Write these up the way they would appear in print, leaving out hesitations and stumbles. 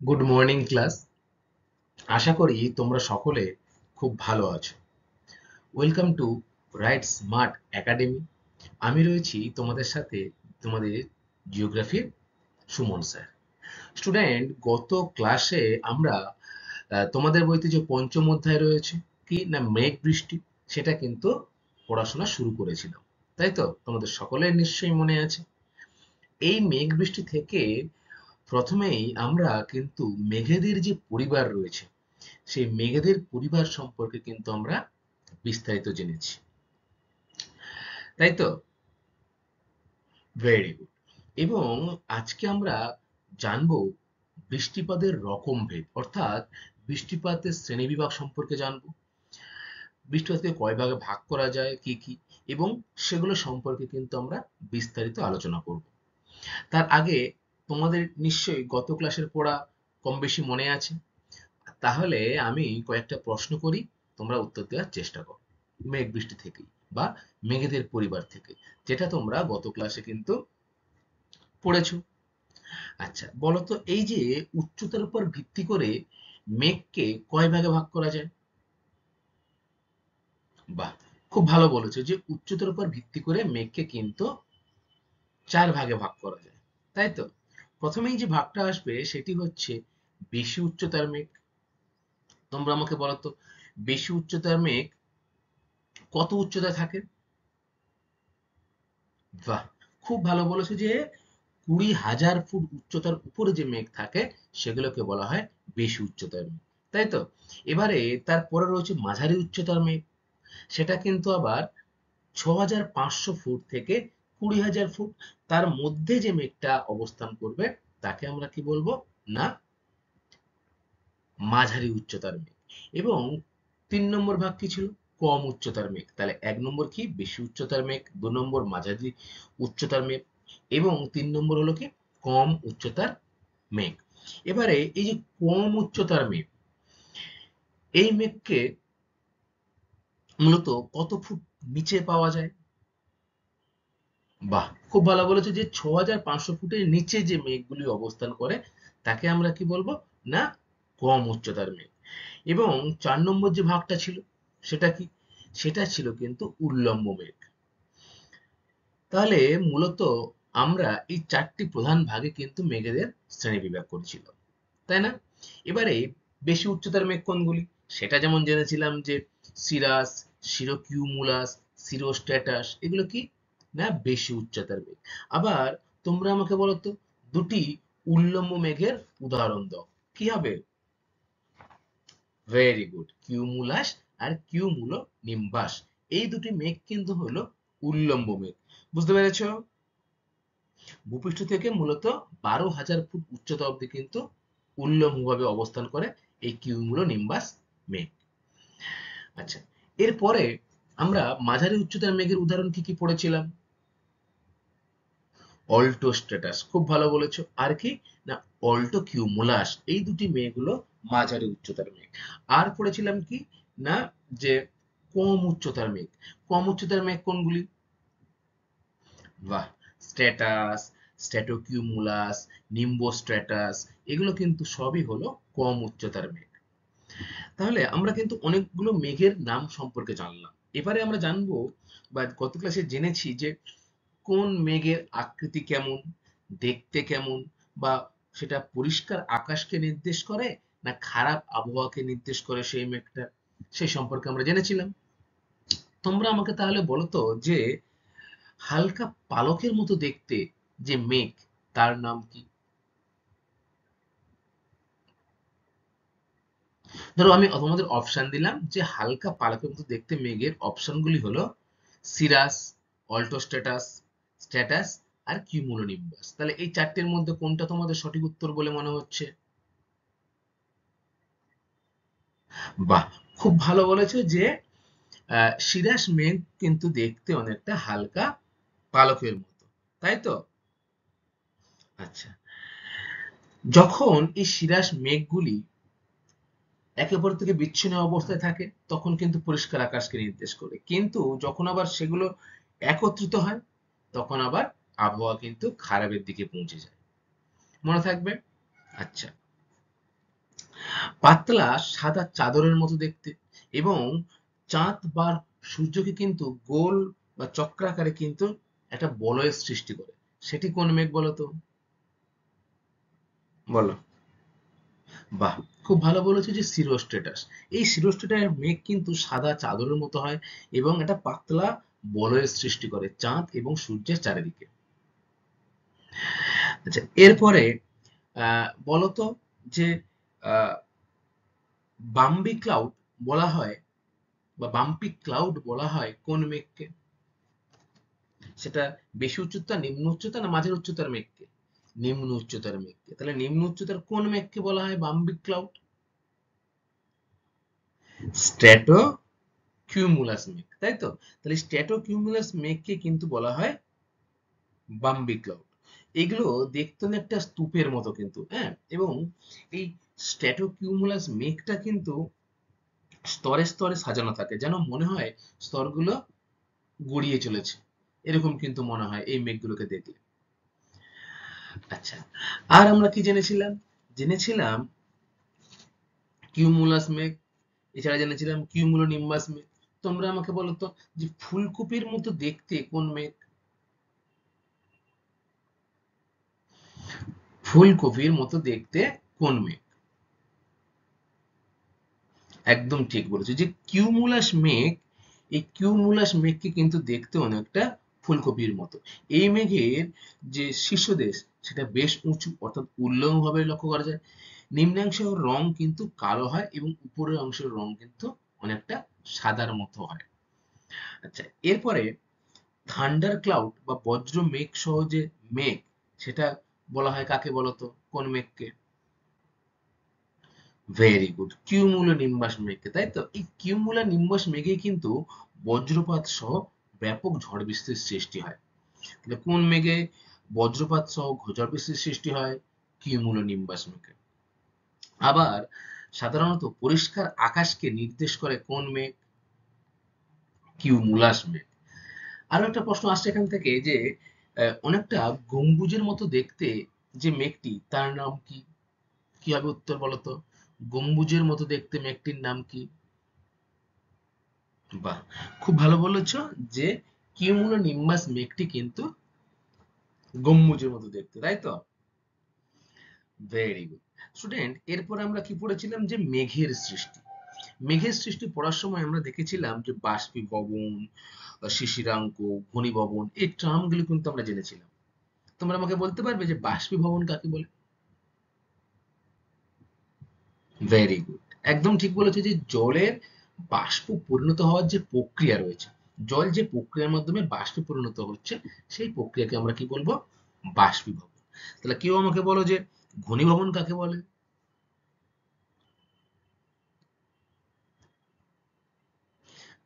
Good morning class. আশা করি তোমরা সকলে খুব ভালো আছো। Welcome to right smart academy. আমি রয়েছি তোমাদের সাথে, তোমাদের জিওগ্রাফির সুমন স্যার। স্টুডেন্ট, গত ক্লাসে আমরা তোমাদের বইতে যে পঞ্চম অধ্যায় রয়েছে কি না মেঘ বৃষ্টি, সেটা কিন্তু পড়াশোনা শুরু করেছিলাম। তাই তো তোমাদের সকলের নিশ্চয়ই মনে আছে। এই মেঘ বৃষ্টি থেকে প্রথমেই আমরা কিন্তু মেঘেদের যে পরিবার রয়েছে, সেই মেঘেদের পরিবার সম্পর্কে কিন্তু আমরা বিস্তারিত জেনেছি। তাই তো? Very good. এবং আজকে আমরা জানবো বৃষ্টিপাতের রকমভেদ, অর্থাৎ বৃষ্টিপাতের শ্রেণীবিভাগ সম্পর্কে জানবো। বৃষ্টিপাতকে কয় ভাগে ভাগ করা যায়, কি কি, এবং সেগুলো সম্পর্কে কিন্তু আমরা বিস্তারিত আলোচনা করব। তার আগে তোমাদের নিশ্চয়ই গত ক্লাসের পড়া কম বেশি মনে আছে। তাহলে আমি কয়েকটা প্রশ্ন করি, তোমরা উত্তর দেওয়ার চেষ্টা করো মেঘ বৃষ্টি থেকেই, বা মেঘেদের পরিবার থেকে, যেটা তোমরা গত ক্লাসে কিন্তু পড়েছো। আচ্ছা বলো তো, এই যে উচ্চতার উপর ভিত্তি করে মেঘকে কয় ভাগে ভাগ করা যায়? বাহ, খুব ভালো বলেছো যে উচ্চতার উপর ভিত্তি করে মেঘকে কিন্তু চার ভাগে ভাগ করা যায়। তাই তো? প্রথমেই যে ভাগটা আসবে সেটি হচ্ছে বেশি উচ্চতার মেঘ। তোমরা আমাকে বলো তো, বেশি উচ্চতার মেঘ কত উচ্চতায় থাকে? বাহ, খুব ভালো বলেছো যে 20,000 ফুট উচ্চতার উপরে যে মেঘ থাকে সেগুলোকে বলা হয় বেশি উচ্চতার মেঘ। তাই তো? এবারে তারপরে রয়েছে মাঝারি উচ্চতার মেঘ। সেটা কিন্তু আবার 6,500 ফুট থেকে 20,000 ফুট, তার মধ্যে যে মেঘটা অবস্থান করবে তাকে আমরা কি বলবো না মাঝারি উচ্চতার মেঘ। এবং 3 নম্বর ভাগ কি ছিল? কম উচ্চতার মেঘ। তাহলে 1 নম্বর কি? বেশি উচ্চতার মেঘ। 2 নম্বর মাঝারি উচ্চতার মেঘ। এবং 3 নম্বর হলো কি? কম উচ্চতার মেঘ। এবারে এই যে কম উচ্চতার মেঘ, এই মেঘকে মূলত কত ফুট নিচে পাওয়া যায়? বাহ, খুব ভালো বলেছো যে 6,500 ফুটের নিচে যে মেঘগুলি অবস্থান করে তাকে আমরা কি বলবো না কম উচ্চতার মেঘ। এবং 4 নম্বর যে ভাগটা ছিল সেটা কি? সেটা ছিল কিন্তু উল্লম্ব মেঘ। তাহলে মূলত আমরা এই চারটি প্রধান ভাগে কিন্তু মেঘেদের শ্রেণীবিভাগ করেছিলাম, তাই না? এবারে বেশি উচ্চতার মেঘ কোনগুলি সেটা যেমন জেনেছিলাম যে সিরাস, সিরোকিউমুলাস, সিরোস্ট্যাটাস, এগুলো কি না বেশি উচ্চতার মেঘ। আবার তোমরা আমাকে বলো তো, দুটি উল্লম্ব মেঘের উদাহরণ দাও, কি হবে? ভেরি গুড, কিউমুলাস আর কিউমুলো নিম্বাস। এই দুটি মেঘ কিন্তু হলো উল্লম্ব মেঘ। বুঝতে পেরেছো? ভূপৃষ্ঠ থেকে মূলত 12,000 ফুট উচ্চতা অব্দি কিন্তু উল্লম্বভাবে অবস্থান করে এই কিউমুলো নিম্বাস মেঘ। আচ্ছা, এরপরে আমরা মাঝারি উচ্চতার মেঘের উদাহরণ কি কি পড়েছিলাম? অল্টো স্ট্যাটাস, খুব ভালো বলেছো। আর কি না অল্টো কিউমুলাস, এই দুটি মেঘ হলো মাঝারি উচ্চতার মেঘ। আর পড়েছিলাম কি না যে কম উচ্চতার মেঘ। কম উচ্চতার মেঘ কোনগুলি? বাহ, স্ট্যাটাস, স্ট্র্যাটোকিউমুলাস, নিম্বোস্ট্র্যাটাস, এগুলো কিন্তু সবই হলো কম উচ্চতার মেঘ। তাহলে আমরা কিন্তু অনেকগুলো মেঘের নাম সম্পর্কে জানলাম। এবারে আমরা জানবো, বা গত ক্লাসে জেনেছি যে কোন মেঘের আকৃতি কেমন, দেখতে কেমন, বা সেটা পরিষ্কার আকাশকে নির্দেশ করে না খারাপ আবহাওয়াকে নির্দেশ করে সেই মেঘটা, সেই সম্পর্কে আমরা জেনেছিলাম। তোমরা আমাকে তাহলে বলো তো যে হালকা পালকের মতো দেখতে যে মেঘ, তার নাম কি? ধরো আমি তোমাদের অপশন দিলাম যে হালকা পালকের মতো দেখতে মেঘের অপশনগুলি হলো সিরাস, অল্টোস্ট্যাটাস, স্ট্যাটাস আর কিউমুলোনিম্বাস। তাহলে এই চারটের মধ্যে কোনটা তোমাদের সঠিক উত্তর বলে মনে হচ্ছে? বাহ, খুব ভালো বলেছো যে সিরাস মেঘ কিন্তু দেখতে অনেকটা হালকা পালকের মতো, তাই তো? আচ্ছা, যখন এই সিরাস মেঘগুলি একে অপর থেকে বিচ্ছিন্ন অবস্থায় থাকে তখন কিন্তু পরিষ্কার আকাশকে নির্দেশ করে, কিন্তু যখন আবার সেগুলো একত্রিত হয় তখন আবার আবহাওয়া কিন্তু খারাপের দিকে পৌঁছে যায়। মনে থাকবে? আচ্ছা, পাতলা সাদা চাদরের মতো দেখতে, এবং চাঁদ বা সূর্যকে কিন্তু গোল বা চক্রাকারে কিন্তু একটা বলয়ের সৃষ্টি করে। সেটি কোন মেঘ বলো তো? বলো। বাহ, খুব ভালো বলেছো যে সিরোস্ট্রেটাস। এই সিরোস্ট্রেটাস মেঘ কিন্তু সাদা চাদরের মতো হয় এবং এটা পাতলা বলয়ের সৃষ্টি করে চাঁদ এবং সূর্যের চারিদিকে। আচ্ছা, এরপরে বলতো যে আহ, বাম্বি ক্লাউড বলা হয় বা বাম্পি ক্লাউড বলা হয় কোন মেঘকে? সেটা বেশি উচ্চতা, নিম্ন উচ্চতা, না মাঝের উচ্চতার মেঘকে? নিম্ন উচ্চতার মেঘকে। তাহলে নিম্ন উচ্চতার কোন মেঘকে বলা হয় বাম্বি ক্লাউড? স্ট্র্যাটো কিউমুলাস মেঘ, তাই তো? তাহলে স্ট্র্যাটো কিউমুলাস মেঘকে কিন্তু বলা হয় বাম্বি ক্লাউড। এগুলো দেখতে অনেকটা স্তূপের মতো কিন্তু, হ্যাঁ। এবং এই স্ট্র্যাটো কিউমুলাস মেঘটা কিন্তু স্তরে স্তরে সাজানো থাকে, যেন মনে হয় স্তরগুলো গড়িয়ে চলেছে, এরকম কিন্তু মনে হয় এই মেঘগুলোকে দেখলে। আচ্ছা, আর আমরা কি জেনেছিলাম? জেনেছিলাম কিউমুলাস মেঘ, এছাড়া জেনেছিলাম কিউমুলো নিম্বাস মেঘ। তোমরা আমাকে বলো তো যে ফুলকপির মতো দেখতে কোন মেঘ? ফুলকপির মতো দেখতে কোন মেঘ? একদম ঠিক বলেছো যে কিউমুলাস মেঘ। এই কিউমুলাস মেঘকে কিন্তু দেখতে অনেকটা ফুলকপির মতো। এই মেঘের যে শীর্ষদেশ সেটা বেশ উঁচু, অর্থাৎ উল্লম্ব ভাবে লক্ষ্য করা যায়। নিম্নাংশের রং কিন্তু কালো হয় এবং উপরের অংশের রং কিন্তু অনেকটা সাদার মতো হয়। আচ্ছা, এরপরে থান্ডার ক্লাউড বা বজ্র মেঘ সহ যে মেঘ, সেটা বলা হয় কাকে বলতো? কোন মেঘকে? ভেরি গুড, কিউমুলো নিম্বাস মেঘকে, তাই তো? এই কিউমুলো নিম্বাস মেঘে কিন্তু বজ্রপাত সহ ব্যাপক ঝড় বৃষ্টির সৃষ্টি হয়। তাহলে কোন মেঘে বজ্রপাত সহ ঝড় বৃষ্টির সৃষ্টি হয়? কিউমুলো নিম্বাস মেঘে। আবার সাধারণত পরিষ্কার আকাশকে নির্দেশ করে কোন মেঘ? কিউমুলাস মেঘ। আরো একটা প্রশ্ন আসছে এখান থেকে যে অনেকটা গম্বুজের মতো দেখতে যে মেঘটি, তার নাম কি? কি হবে উত্তর বলো তো? গম্বুজের মতো দেখতে মেঘটির নাম কি? বাহ, খুব ভালো বলেছো যে কিউমুলো নিম্বাস মেঘটি কিন্তু গম্বুজের মতো দেখতে, তাই তো? Very good student. এরপর আমরা কি পড়েছিলাম? যে মেঘের সৃষ্টি। মেঘের সৃষ্টি পড়ার সময় আমরা দেখেছিলাম যে বাষ্পীভবন, শিশিরাঙ্ক, ঘনীভবন, এই টার্ম গুলো কিন্তু আমরা জেনেছিলাম। তোমরা আমাকে বলতে পারবে যে বাষ্পীভবন কাকে বলে? ভেরি গুড, একদম ঠিক বলেছো যে জলের বাষ্প পরিণত হওয়ার যে প্রক্রিয়া রয়েছে, জল যে প্রক্রিয়ার মাধ্যমে বাষ্পে পরিণত হচ্ছে, সেই প্রক্রিয়াকে আমরা কি বলবো? বাষ্পীভবন। তাহলে কেউ আমাকে বলো যে ঘনীভবন কাকে বলে?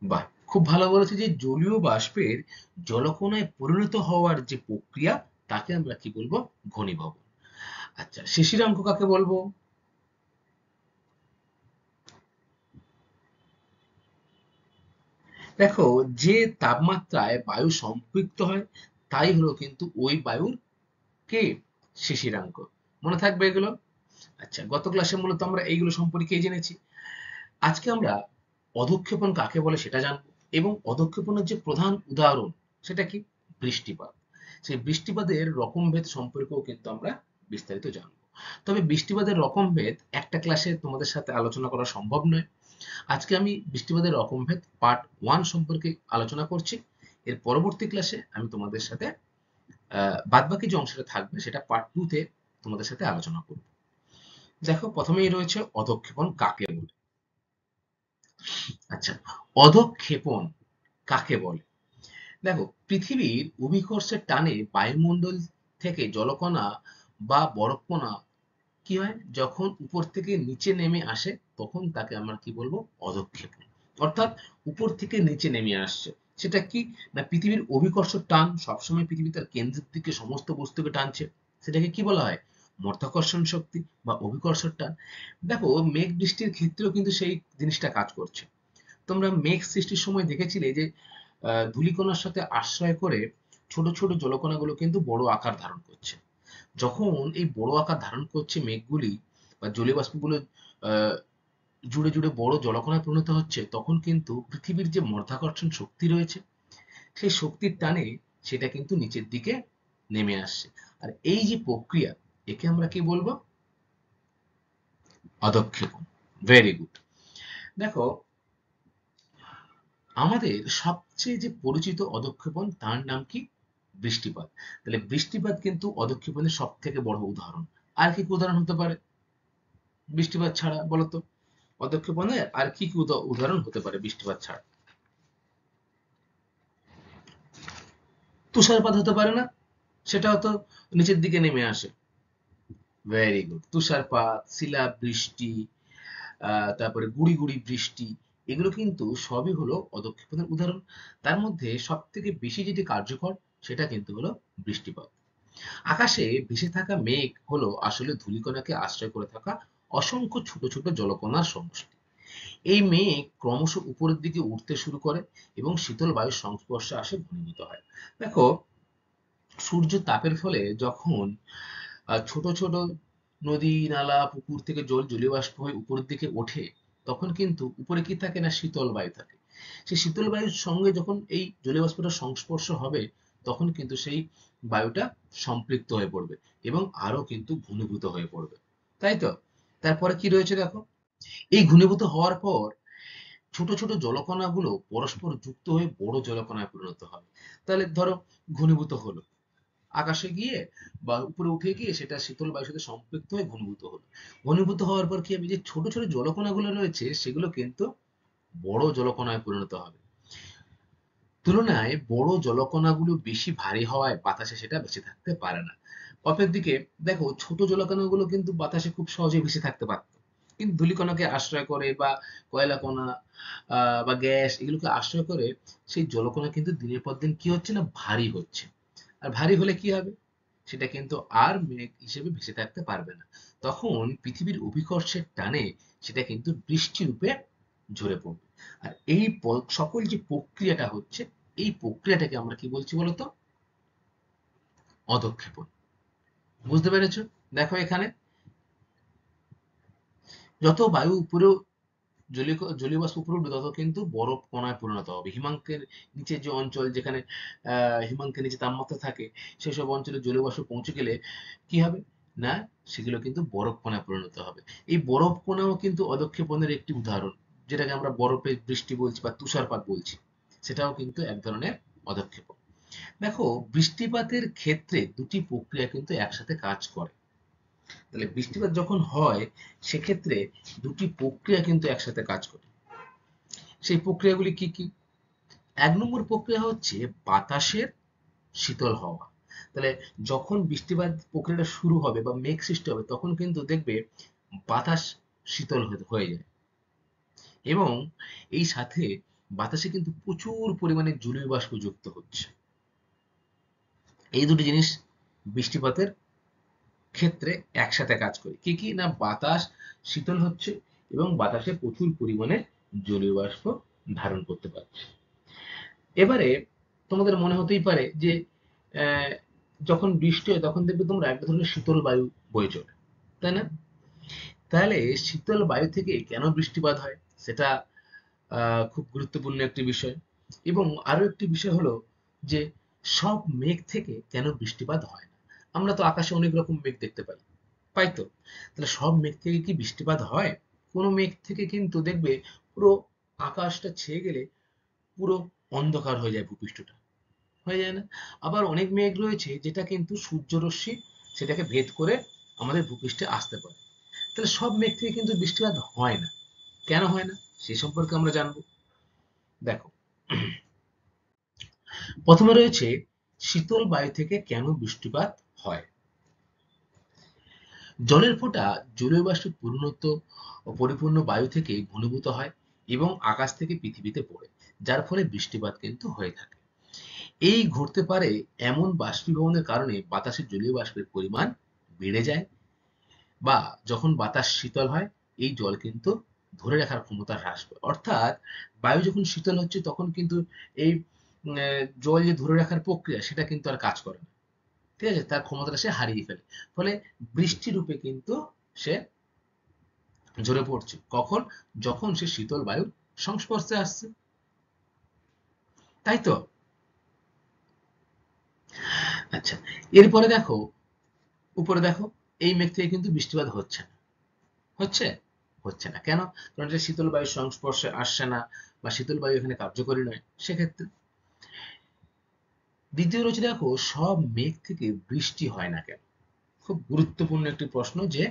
বাহ, খুব ভালো বলেছে যে জলীয় বাষ্পের জলকণায় পরিণত হওয়ার যে প্রক্রিয়া, তাকে আমরা কি বলবো? ঘনীভবন। আচ্ছা, শিশিরাঙ্ক কাকে বলবো? দেখো, যে তাপমাত্রায় বায়ু সম্পৃক্ত হয় তাই হলো কিন্তু ওই বায়ুর কে? শিশিরাঙ্ক। মনে থাকবে এগুলো? আচ্ছা, গত ক্লাসে মূলত আমরা এইগুলো সম্পর্কে জেনেছি। আজকে আমরা অধঃক্ষেপণ কাকে বলে সেটা জানবো, এবং অধঃক্ষেপণের যে প্রধান উদাহরণ সেটা কি? বৃষ্টিপাত। সেই বৃষ্টিপাতের রকমভেদ সম্পর্কেও কিন্তু আমরা বিস্তারিত জানবো। তবে বৃষ্টিপাতের রকমভেদ একটা ক্লাসে তোমাদের সাথে আলোচনা করা সম্ভব নয়। আজকে আমি বৃষ্টিপাতের রকমভেদ পার্ট 1 সম্পর্কে আলোচনা করছি। এর পরবর্তী ক্লাসে আমি তোমাদের সাথে বাদবাকি যে অংশটা থাকবে সেটা পার্ট 2 তে তোমাদের সাথে আলোচনা করব। দেখো, প্রথমেই রয়েছে অধঃক্ষেপণ কাকে বলে। আচ্ছা, অধঃক্ষেপণ কাকে বলে? দেখো, পৃথিবীর অভিকর্ষের টানে বায়ুমণ্ডল থেকে জলকণা বা বরফকণা কি হয়, যখন উপর থেকে নিচে নেমে আসে, তখন তাকে আমরা কি বলবো? অধঃক্ষেপণ। অর্থাৎ উপর থেকে নিচে নেমে আসছে। সেটা কি? না, পৃথিবীর অভিকর্ষ টান সবসময় পৃথিবী তার কেন্দ্রের দিকে সমস্ত বস্তুকে টানছে। সেটাকে কি বলা হয়? মাধ্যাকর্ষণ শক্তি বা অভিকর্ষ টান। দেখো, মেঘ বৃষ্টির ক্ষেত্রেও কিন্তু সেই জিনিসটা কাজ করছে। তোমরা মেঘ সৃষ্টির সময় দেখেছিলে যে ধূলিকণার সাথে আশ্রয় করে ছোট ছোট জলকণাগুলো কিন্তু বড় আকার ধারণ করছে। যখন এই বড় আকার ধারণ করছে মেঘগুলি, বা জলীয় বাষ্পগুলো আহ, জুড়ে জুড়ে বড় জলকণায় পরিণত হচ্ছে, তখন কিন্তু পৃথিবীর যে মাধ্যাকর্ষণ শক্তি রয়েছে সেই শক্তির টানে সেটা কিন্তু নিচের দিকে নেমে আসছে। আর এই যে প্রক্রিয়া, একে আমরা কি বলবো? অধঃক্ষেপণ। Very good. দেখো, আমাদের সবচেয়ে যে পরিচিত অধঃক্ষেপণ তার নাম কি? বৃষ্টিপাত। তাহলে বৃষ্টিপাত কিন্তু অধঃক্ষেপণের সব থেকে বড় উদাহরণ। আর কি কি উদাহরণ হতে পারে বৃষ্টিপাত ছাড়া, বলতো? অধঃক্ষেপণের আর কি কি উদাহরণ হতে পারে বৃষ্টিপাত ছাড়া? তুষারপাত হতে পারে না? সেটাও তো নিচের দিকে নেমে আসে। Very good. তুষারপাত, শিলাবৃষ্টি, তারপরে গুড়ি গুড়ি বৃষ্টি, এগুলো কিন্তু সবই হলো অধঃক্ষেপণের উদাহরণ। তার মধ্যে সব থেকে বেশি যেটি কার্যকর সেটা কিন্তু হলো বৃষ্টিপাত। আকাশে ভেসে থাকা মেঘ হলো আসলে ধূলিকণাকে আশ্রয় করে থাকা অসংখ্য ছোট ছোট জলকণার সমষ্টি। এই মেঘ ক্রমশ উপরের দিকে উঠতে শুরু করে এবং শীতল বায়ুর সংস্পর্শে আসে ঘনীভূত হয়। দেখো, সূর্য তাপের ফলে যখন ছোট ছোট নদী, নালা, পুকুর থেকে জল জলীয় বাষ্প হয়ে উপরের দিকে ওঠে, তখন কিন্তু উপরে কি থাকে না, শীতল বায়ু থাকে। সেই শীতল বায়ুর সঙ্গে যখন এই জলীয় বাষ্পটার সংস্পর্শ হবে, তখন কিন্তু সেই বায়ুটা সম্পৃক্ত হয়ে পড়বে এবং আরো কিন্তু ঘনীভূত হয়ে পড়বে। তাই তো? তারপরে কি রয়েছে দেখো, এই ঘনীভূত হওয়ার পর ছোট ছোট জলকণাগুলো পরস্পর যুক্ত হয়ে বড় জলকণায় পরিণত হবে। তাহলে ধরো, ঘনীভূত হলো, আকাশে গিয়ে বা উপরে উঠে গিয়ে সেটা শীতল বায়ুর সাথে সম্পৃক্ত হয়ে ঘনীভূত হলো। ঘনীভূত হওয়ার পর কি হবে, যে ছোট ছোট জলকণাগুলো রয়েছে সেগুলো কিন্তু বড় জলকণায় পরিণত হবে। তুলনায় বড় জলকণাগুলো বেশি ভারী হওয়ায় বাতাসে সেটা ভেসে থাকতে পারে না। অপরদিকে দেখো, ছোট জলকণাগুলো কিন্তু বাতাসে খুব সহজে ভেসে থাকতে পারত, কিন্তু ধূলিকণাকে আশ্রয় করে বা কয়লা কণা বা গ্যাস এগুলোকে আশ্রয় করে সেই জলকণা কিন্তু দিনের পর দিন কি হচ্ছে না, ভারী হচ্ছে। আর ভারী হলে কি হবে, সেটা কিন্তু আর মেঘ হিসেবে ভেসে থাকতে পারবে না। তখন পৃথিবীর অভিকর্ষের টানে সেটা কিন্তু বৃষ্টি রূপে ঝরে পড়বে। আর এই সকল যে প্রক্রিয়াটা হচ্ছে, এই প্রক্রিয়াটাকে আমরা কি বলছি বলতো? অধঃক্ষেপণ। বুঝতে পেরেছো? দেখো এখানে, যত বায়ু উপরেও জলীয় বাষ্প উপরে উঠবে, তত কিন্তু বরফ কণায় পরিণত হবে। হিমাঙ্কের নিচে যে অঞ্চল, যেখানে হিমাঙ্কের নিচে তাপমাত্রা থাকে, সেসব অঞ্চলে জলীয় বাষ্প পৌঁছে গেলে কি হবে না, সেগুলো কিন্তু বরফ কণায় পরিণত হবে। এই বরফ কণাও কিন্তু অধঃক্ষেপণের একটি উদাহরণ, যেটাকে আমরা বরফের বৃষ্টি বলছি বা তুষারপাত বলছি। সেটাও কিন্তু এক ধরনের অধঃক্ষেপণ। দেখো, বৃষ্টিপাতের ক্ষেত্রে দুটি প্রক্রিয়া কিন্তু একসাথে কাজ করে। তাহলে বৃষ্টিপাত যখন হয়, সেক্ষেত্রে দুটি প্রক্রিয়া কিন্তু একসাথে কাজ করে। সেই প্রক্রিয়াগুলি কি কি? এক নম্বর প্রক্রিয়া হচ্ছে বাতাসের শীতল হওয়া। তাহলে যখন বৃষ্টিপাত প্রক্রিয়াটা শুরু হবে বা মেঘ সৃষ্টি হবে, তখন কিন্তু দেখবে বাতাস শীতল হয়ে যায় এবং এই সাথে বাতাসে কিন্তু প্রচুর পরিমাণে জলীয় বাষ্প যুক্ত হচ্ছে। এই দুটি জিনিস বৃষ্টিপাতের ক্ষেত্রে একসাথে কাজ করে। কি কি না, বাতাস শীতল হচ্ছে এবং বাতাসে প্রচুর পরিমাণে জলীয় বাষ্প ধারণ করতে পারছে। এবারে তোমাদের মনে হতেই পারে যে আহ, যখন বৃষ্টি হয় তখন দেখবে তোমরা একটা ধরনের শীতল বায়ু বয়ে চলে, তাই না? তাহলে শীতল বায়ু থেকে কেন বৃষ্টিপাত হয়, সেটা খুব গুরুত্বপূর্ণ একটি বিষয়। এবং আরো একটি বিষয় হলো যে সব মেঘ থেকে কেন বৃষ্টিপাত হয় না। আমরা তো আকাশে অনেক রকম মেঘ দেখতে পাই, পাই তো? তাহলে সব মেঘ থেকে কি বৃষ্টিপাত হয়? কোনো মেঘ থেকে কিন্তু দেখবে পুরো আকাশটা ছেয়ে গেলে পুরো অন্ধকার হয়ে যায়, ভূপৃষ্ঠটা হয়ে যায় না? আবার অনেক মেঘ রয়েছে যেটা কিন্তু সূর্যরশ্মি সেটাকে ভেদ করে আমাদের ভূপৃষ্ঠে আসতে পারে। তাহলে সব মেঘ থেকে কিন্তু বৃষ্টিপাত হয় না। কেন হয় না, সে সম্পর্কে আমরা জানবো। দেখো, প্রথমে রয়েছে শীতল বায়ু থেকে কেন বৃষ্টিপাত হয়। জলের ফোঁটা জলীয় বাষ্পে পরিপূর্ণ বায়ু থেকে ঘনীভূত হয় এবং আকাশ থেকে পৃথিবীতে পড়ে, যার ফলে বৃষ্টিপাত কিন্তু হয়ে থাকে। এই ঘটতে পারে এমন বাষ্পীভবনের কারণে বাতাসে জলীয় বাষ্পের পরিমাণ বেড়ে যায়, বা যখন বাতাস শীতল হয় এই জল কিন্তু ধরে রাখার ক্ষমতা হ্রাস পায়। অর্থাৎ বায়ু যখন শীতল হচ্ছে তখন কিন্তু এই জল যে ধরে রাখার প্রক্রিয়া সেটা কিন্তু আর কাজ করে না। ঠিক আছে, তার ক্ষমতাটা সে হারিয়ে ফেলে। ফলে বৃষ্টি রূপে কিন্তু সে ঝরে পড়ছে। কখন? যখন সে শীতল বায়ুর সংস্পর্শে আসছে, তাই তো? আচ্ছা, এরপরে দেখো, উপরে দেখো, এই মেঘ থেকে কিন্তু বৃষ্টিপাত হচ্ছে না। হচ্ছে? হচ্ছে না কেন? কারণ এটা শীতল বায়ুর সংস্পর্শে আসছে না, বা শীতল বায়ু এখানে কার্যকরী নয় সেক্ষেত্রে। দ্বিতীয় রয়েছে দেখো, সব মেঘ থেকে বৃষ্টি হয় না কেন? খুব গুরুত্বপূর্ণ একটি প্রশ্ন, যে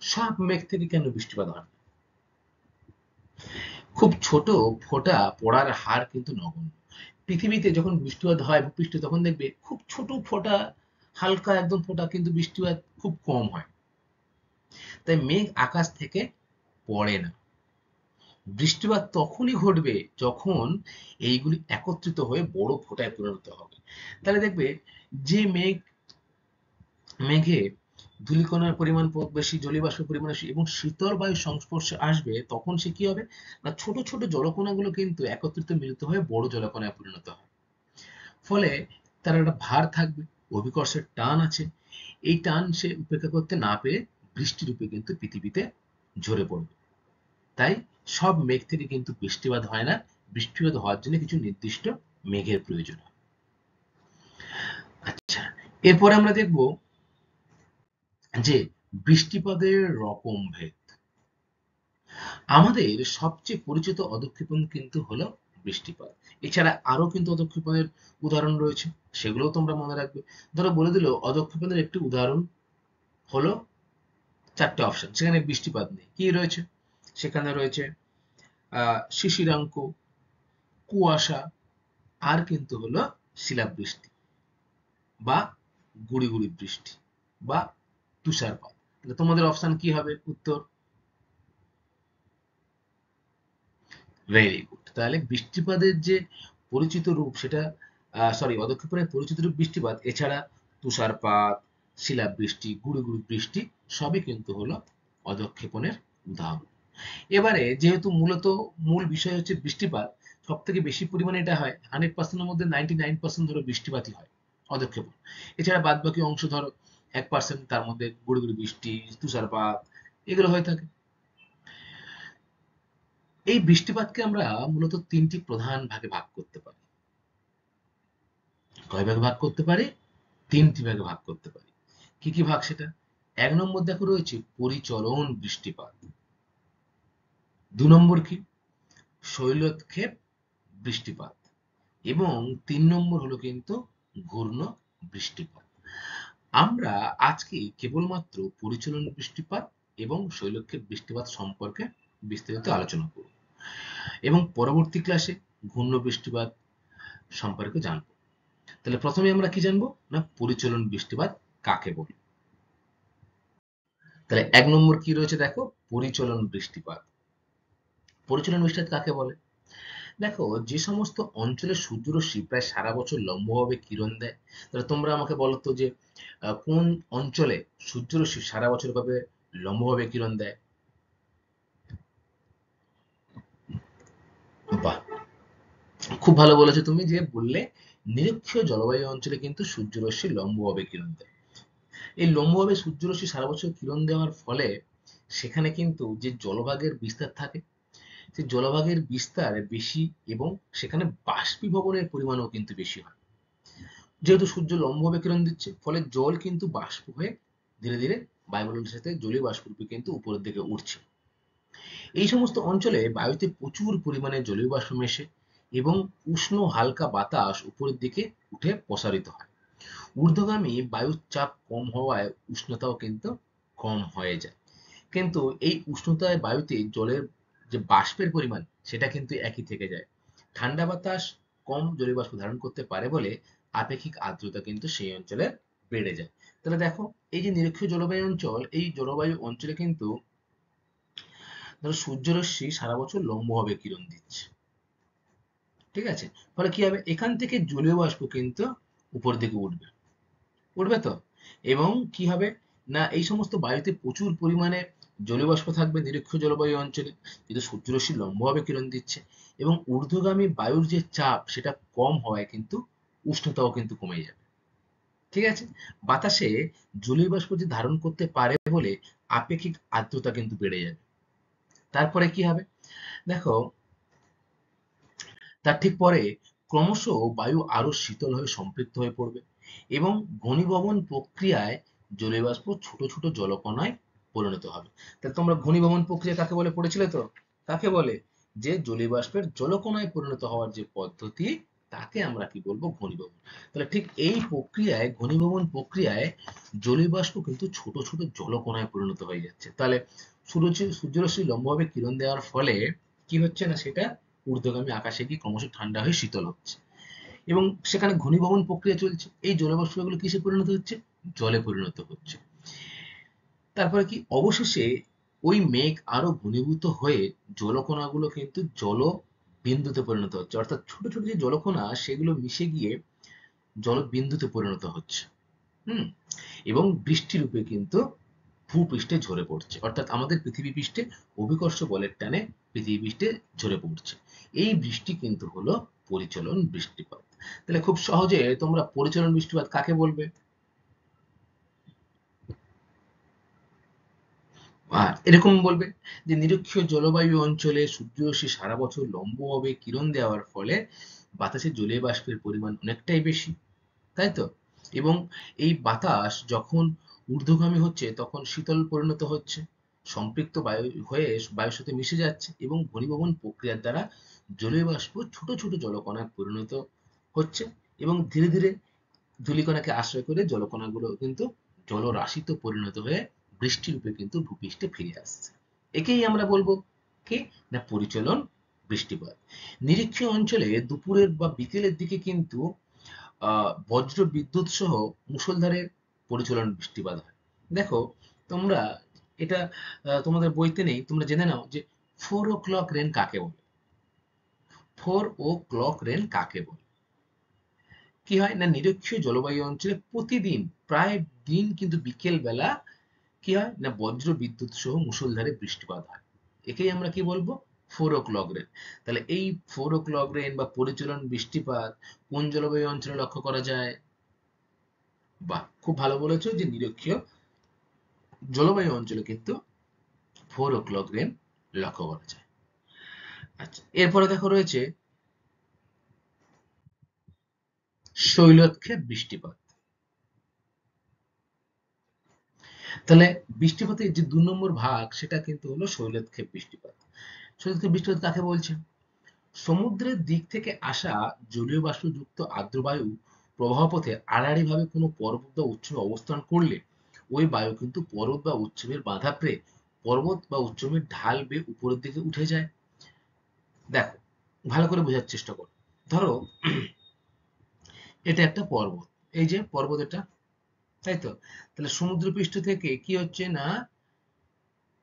সব মেঘ থেকে কেন বৃষ্টিপাত হয় না? খুব ছোট ফোঁটা পড়ার হার কিন্তু নগণ্য। পৃথিবীতে যখন বৃষ্টিপাত হয় ভূপৃষ্ঠে, তখন দেখবে খুব ছোট ফোঁটা, হালকা একদম ফোঁটা, কিন্তু বৃষ্টিপাত খুব কম হয়। তাই মেঘ আকাশ থেকে পড়ে না। বৃষ্টিপাত তখনই ঘটবে যখন এইগুলি একত্রিত হয়ে বড় ফোঁটায় পরিণত হবে। তাহলে দেখবে, যে মেঘে ধূলিকণার পরিমাণ বেশি, জলীয় বাষ্পের পরিমাণ বেশি এবং শীতল বায়ুর সংস্পর্শে আসবে, তখন সে কি হবে না, ছোট ছোট জলকণাগুলো কিন্তু একত্রিত মিলিত হয়ে বড় জলকণায় পরিণত হয়। ফলে তার একটা ভার থাকবে, অভিকর্ষের টান আছে, এই টান সে উপেক্ষা করতে না পেরে বৃষ্টি রূপে কিন্তু পৃথিবীতে ঝরে পড়বে। তাই সব মেঘ থেকে কিন্তু বৃষ্টিপাত হয় না। বৃষ্টিপাত হওয়ার জন্য কিছু নির্দিষ্ট মেঘের প্রয়োজন হয়। আচ্ছা, এরপরে আমরা দেখব যে বৃষ্টিপাতের রকম ভেদ। আমাদের সবচেয়ে পরিচিত অধঃক্ষেপণ কিন্তু হলো বৃষ্টিপাত। এছাড়া আরো কিন্তু অধঃক্ষেপণের উদাহরণ রয়েছে, সেগুলোও তোমরা মনে রাখবে। ধরো বলে দিল অধঃক্ষেপণের একটি উদাহরণ হলো, চারটে অপশন, সেখানে বৃষ্টিপাত নেই, কি রয়েছে? সেখানে রয়েছে শিশিরাঙ্ক, কুয়াশা, আর কিন্তু হলো শিলাবৃষ্টি, বা গুড়ি গুড়ি বৃষ্টি, বা তুষারপাত। তাহলে তোমাদের অপশন কি হবে উত্তর? Very good. তাহলে বৃষ্টিপাতের যে পরিচিত রূপ, সেটা সরি, অধঃক্ষেপণের পরিচিত রূপ বৃষ্টিপাত, এছাড়া তুষারপাত, শিলাবৃষ্টি, গুড়ি গুড়ি বৃষ্টি, সবই কিন্তু হলো অধঃক্ষেপণের উদাহরণ। এবারে যেহেতু মূলত মূল বিষয় হচ্ছে বৃষ্টিপাত, সব থেকে বেশি পরিমাণে এটা হয়, 100%-এর মধ্যে 99% ধরো বৃষ্টিপাতই হয়, অধঃক্ষেপণ। এছাড়া বাদ বাকি অংশ ধরো 1%, তার মধ্যে গুড়ি গুড়ি বৃষ্টি, তুষারপাত, এগুলো হয়ে থাকে। এই বৃষ্টিপাতকে আমরা মূলত তিনটি প্রধান ভাগে ভাগ করতে পারি। কয় ভাগে ভাগ করতে পারি? তিনটি ভাগে ভাগ করতে পারি। কি কি ভাগ সেটা? এক নম্বর দেখো রয়েছে পরিচলন বৃষ্টিপাত। দু নম্বর কি? শৈলক্ষেপ বৃষ্টিপাত। এবং তিন নম্বর হলো কিন্তু ঘূর্ণ বৃষ্টিপাত। আমরা আজকে কেবলমাত্র পরিচলন বৃষ্টিপাত এবং শৈলক্ষেপ বৃষ্টিপাত সম্পর্কে বিস্তারিত আলোচনা করব, এবং পরবর্তী ক্লাসে ঘূর্ণ বৃষ্টিপাত সম্পর্কে জানবো। তাহলে প্রথমে আমরা কি জানবো না, পরিচলন বৃষ্টিপাত কাকে বলে। তাহলে এক নম্বর কি রয়েছে দেখো, পরিচলন বৃষ্টিপাত। পরিচলন বৃষ্টিপাত কাকে বলে? দেখো, যে সমস্ত অঞ্চলে সূর্যরশ্মি প্রায় সারা বছর লম্বভাবে কিরণ দেয়, তাহলে তোমরা আমাকে বলো তো যে কোন অঞ্চলে সূর্যরশ্মি সারা বছর ভাবে লম্বভাবে কিরণ দেয়? বাহ, খুব ভালো বলেছো তুমি, যে বললে নিরক্ষীয় জলবায়ু অঞ্চলে কিন্তু সূর্যরশ্মি লম্বভাবে কিরণ দেয়। এই লম্বভাবে সূর্যরশ্মি সারা বছর কিরণ দেওয়ার ফলে সেখানে কিন্তু যে জলভাগের বিস্তার থাকে, সেই জলভাগের বিস্তার বেশি, এবং সেখানে বাষ্পীভবনের পরিমাণও কিন্তু বেশি হয়। যেহেতু সূর্য লম্বভাবে কিরণ দিচ্ছে, ফলে জল কিন্তু বাষ্প হয়ে ধীরে ধীরে বায়ুমণ্ডলের সাথে জলীয় বাষ্পরূপে কিন্তু উপরের দিকে উঠছে। এই সমস্ত অঞ্চলে বায়ুতে প্রচুর পরিমাণে জলীয় বাষ্প মেশে, এবং উষ্ণ হালকা বাতাস উপরের দিকে উঠে প্রসারিত হয়। ঊর্ধ্বগামী বায়ুর চাপ কম হওয়ায় উষ্ণতাও কিন্তু কম হয়ে যায়। কিন্তু এই উষ্ণতায় বায়ুতে জলের যে বাষ্পের পরিমাণ, সেটা কিন্তু একই থেকে যায়। ঠান্ডা বাতাস কম জলীয় বাষ্প ধারণ করতে পারে বলে আপেক্ষিক আর্দ্রতা কিন্তু সেই অঞ্চলে বেড়ে যায়। তাহলে দেখো, এই যে নিরক্ষীয় জলবায়ু অঞ্চল, এই জলবায়ু অঞ্চলে কিন্তু ধরো সূর্যরশ্মি সারা বছর লম্বভাবে কিরণ দিচ্ছে, ঠিক আছে? ফলে কি হবে, এখান থেকে জলীয় বাষ্প কিন্তু উপর দিকে উঠবে, উঠবে তো। এবং কি হবে না, এই সমস্ত বায়ুতে প্রচুর পরিমাণে জলীয় বাষ্প থাকবে নিরক্ষীয় জলবায়ু অঞ্চলে, যেহেতু সূর্যরশ্মি লম্বভাবে কিরণ দিচ্ছে, এবং ঊর্ধ্বগামী বায়ুর যে চাপ সেটা কম হওয়ায় কিন্তু উষ্ণতাও কিন্তু কমে যাবে, ঠিক আছে? বাতাসে জলীয় বাষ্প যে ধারণ করতে পারে বলে আপেক্ষিক আর্দ্রতা কিন্তু বেড়ে যাবে। তারপরে কি হবে দেখো, তার ঠিক পরে ক্রমশ বায়ু আরো শীতল হয়ে সম্পৃক্ত হয়ে পড়বে এবং ঘনীভবন প্রক্রিয়ায় জলীয় বাষ্প ছোট ছোট জলকণায় পরিণত হবে। তাহলে তোমরা ঘনীভবন প্রক্রিয়া কাকে বলে পড়েছিলে তো? কাকে বলে? যে জলীয় বাষ্পের জলকণায় পরিণত হওয়ার যে পদ্ধতি, তাকে আমরা কি বলবো? ঘনীভবন। তাহলে ঠিক এই প্রক্রিয়ায়, ঘনীভবন প্রক্রিয়ায় জলীয় বাষ্প কিন্তু ছোট ছোট জলকণায় পরিণত হয়ে যাচ্ছে। তাহলে সূর্যরশ্মি লম্বভাবে কিরণ দেওয়ার ফলে কি হচ্ছে না, সেটা ঊর্ধ্বগামী আকাশে গিয়ে ক্রমশ ঠান্ডা হয়ে শীতল হচ্ছে এবং সেখানে ঘনীভবন প্রক্রিয়া চলছে। এই জলবাষ্পগুলো কিসে পরিণত হচ্ছে? জলে পরিণত হচ্ছে। তারপরে কি অবশেষে ওই মেঘ আরো ঘনীভূত হয়ে জলকণাগুলো কিন্তু জল বিন্দুতে পরিণত হচ্ছে, অর্থাৎ ছোট ছোট যে জলকণা সেগুলো মিশে গিয়ে জল বিন্দুতে পরিণত হচ্ছে। হুম। এবং বৃষ্টি রূপে কিন্তু ভূপৃষ্ঠে ঝরে পড়ছে, অর্থাৎ আমাদের পৃথিবী পৃষ্ঠে অভিকর্ষ বলের টানে পৃথিবী পৃষ্ঠে ঝরে পড়ছে। এই বৃষ্টি কিন্তু হলো পরিচলন বৃষ্টিপাত। তাহলে খুব সহজে তোমরা পরিচলন বৃষ্টিপাত কাকে বলবে? আর এরকম বলবে যে নিরক্ষীয় জলবায়ু অঞ্চলে সূর্যরশ্মি সারা বছর লম্বভাবে কিরণ দেওয়ার ফলে বাতাসে জলীয় বাষ্পের পরিমাণ অনেকটাই বেশি, তাই তো? এবং এই বাতাস যখন ঊর্ধ্বগামী হচ্ছে তখন শীতল পরিণত হচ্ছে, সম্পৃক্ত বায়ু হয়ে বায়ুর সাথে মিশে যাচ্ছে এবং ঘনীভবন প্রক্রিয়ার দ্বারা জলীয় বাষ্প ছোট ছোট জলকণায় পরিণত হচ্ছে এবং ধীরে ধীরে ধূলিকণাকে আশ্রয় করে জলকণাগুলো কিন্তু জলরাশিতে পরিণত হয়ে বৃষ্টিরূপে কিন্তু ভূপৃষ্ঠে ফিরে আসছে। একেই আমরা বলবো কি না পরিচলন বৃষ্টিপাত। নিরক্ষীয় অঞ্চলে দুপুরের বা বিকেলের দিকে কিন্তু বজ্র বিদ্যুৎ সহ মুষলধারে পরিচলন বৃষ্টিপাত হয়। দেখো তোমরা এটা তোমাদের বইতে নেই, তোমরা জেনে নাও যে 4 o'clock রেন কাকে বলে। 4 o'clock রেন কাকে বলে? কি হয় না, নিরক্ষীয় জলবায়ু অঞ্চলে প্রতিদিন প্রায় দিন কিন্তু বিকেল বেলা কি হয় না বজ্র বিদ্যুৎ সহ মুষলধারে বৃষ্টিপাত হয়। একেই আমরা কি বলবো? 4 o'clock রেন। তাহলে এই 4 o'clock রেন বা পরিচলন বৃষ্টিপাত কোন জলবায়ু অঞ্চলে লক্ষ্য করা যায়? বাহ, খুব ভালো বলেছো যে নিরক্ষীয় জলবায়ু অঞ্চলে কিন্তু 4 o'clock রেন লক্ষ্য করা যায়। আচ্ছা, এরপরে দেখো রয়েছে শৈলক্ষেপ বৃষ্টিপাত। তাহলে বৃষ্টিপাতের যে 2 নম্বর ভাগ সেটা কিন্তু হলো শৈলক্ষেপ বৃষ্টিপাত। শৈলক্ষেপ বৃষ্টিপাত কাকে বলছে? সমুদ্রের দিক থেকে আসা জলীয় বাষ্পযুক্ত আর্দ্র বায়ু প্রবাহপথে আড়াআড়ি ভাবে কোনো পর্বত বা উৎসবে অবস্থান করলে ওই বায়ু কিন্তু পর্বত বা উৎসবের বাধা পেয়ে পর্বত বা উৎসবের ঢাল বেয়ে উপরের দিকে উঠে যায়। দেখো ভালো করে বোঝার চেষ্টা করো। ধরো এটা একটা পর্বত, এই যে পর্বত এটা, তাই তো? তাহলে সমুদ্রপৃষ্ঠ থেকে কি হচ্ছে না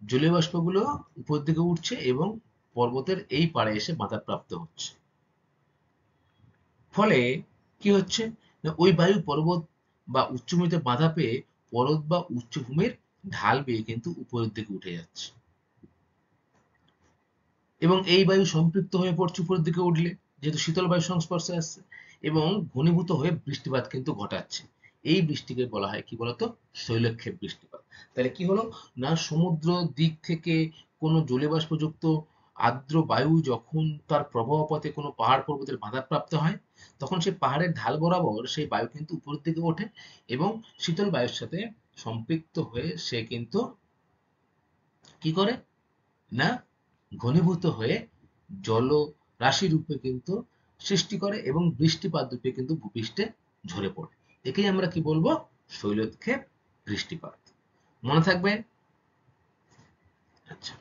জলীয় বাষ্পগুলো উপর দিকে উঠছে এবং পর্বতের এই পাড়ে এসে বাধাপ্রাপ্ত হচ্ছে। ফলে কি হচ্ছে না ওই বায়ু পর্বত বা উচ্চভূমিতে বাধা পেয়ে পর্বত বা উচ্চভূমির ঢাল বেয়ে কিন্তু উপরের দিকে উঠে যাচ্ছে এবং এই বায়ু সম্পৃক্ত হয়ে পড়ছে উপরের দিকে উঠলে, যেহেতু শীতল বায়ুর সংস্পর্শে আসছে এবং ঘনীভূত হয়ে বৃষ্টিপাত কিন্তু ঘটাচ্ছে। এই বৃষ্টিকে বলা হয় কি বলতো? শৈলক্ষেপ বৃষ্টিপাত। তাহলে কি হলো না সমুদ্র দিক থেকে কোনো জলীয়বাষ্পযুক্ত আর্দ্র বায়ু যখন তার প্রবাহ পথে কোনো পাহাড় পর্বতের বাধাপ্রাপ্ত হয় তখন সেই পাহাড়ের ঢাল বরাবর সেই বায়ু কিন্তু উপরের দিকে ওঠে এবং শীতল বায়ুর সাথে সম্পৃক্ত হয়ে সে কিন্তু কি করে না ঘনীভূত হয়ে জলরাশি রূপে কিন্তু সৃষ্টি করে এবং বৃষ্টিপাত রূপে কিন্তু ভূপৃষ্ঠে ঝরে পড়ে। একেই আমরা কি বলবো? শৈলক্ষেপ বৃষ্টিপাত। মনে থাকবে? আচ্ছা,